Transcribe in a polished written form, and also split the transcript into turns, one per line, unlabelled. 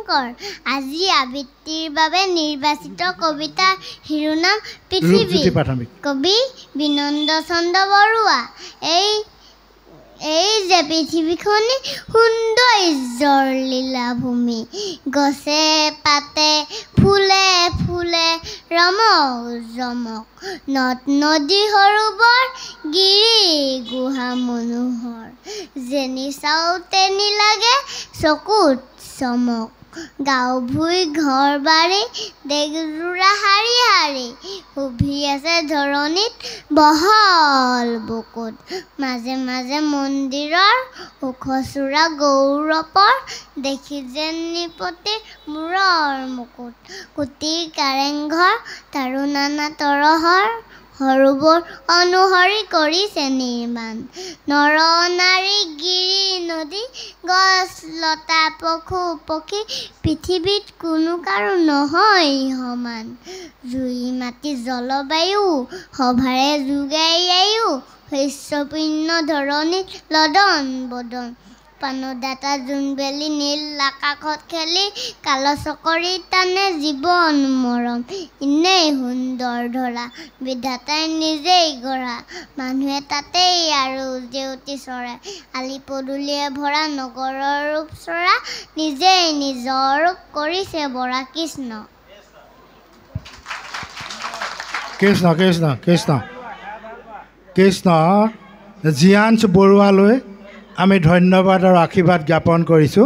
শংকৰ আজি আবৃত্তিৰ বাবে নিৰ্বাচিত কবিতা শিৰোনাম পৃথিৱী কবি বিনন্দ চন্দ্ৰ বৰুৱা এই যে পৃথিৱীখনি সুন্দৰ ইজৰ লীলাভূমি গছে পাতে ফুলে ফুলে ৰমক জমক নদ নদী সৰোবৰ গিৰি গুহা মনোহৰ যেনি চাও তেনি লাগে চকুত চমক গাঁও ভুঁই ঘৰ বাৰী দেশজোৰা শাৰী শাৰী শুভি আছে ধৰণিত বহল বুকুত মাজে মাজে মন্দিৰৰ ওখচোৰা গৌৰৱৰ দেখি যেন নিপতি মূৰৰ মুকুট কুটিৰ কাৰেংঘৰ তাৰো নানা তৰহৰ সৰোবৰ অনুসৰি কৰিছে নিৰ্মাণ নৰ নাৰী গিৰি নদী গছ লতা পশু পক্ষী পৃথিৱীত কোনো কাৰো নহয় সমান জুই মাটি জলবায়ু সভাৰে যোগাই আয়ু শস্যপূৰ্ণ ধৰণিত লদন বদন পানদাতা জোনবেলি নীল আকাশত খেলি কালচকৰি টানে জীৱন মৰম ইনেই সুন্দৰ ধৰা বিধাতাই নিজেই গঢ়া মানুহে তাতেই আৰু জেউতি চৰাই আলি পদূলিয়ে ভৰা নগৰৰ ৰূপ চৰা নিজেই নিজৰ ৰূপ কৰিছে বৰা কৃষ্ণ
কৃষ্ণ কৃষ্ণ কৃষ্ণ কৃষ্ণ জীয়াঞ্চ বৰুৱালৈ আমি ধন্যবাদ আৰু আশীৰ্বাদ জ্ঞাপন কৰিছোঁ।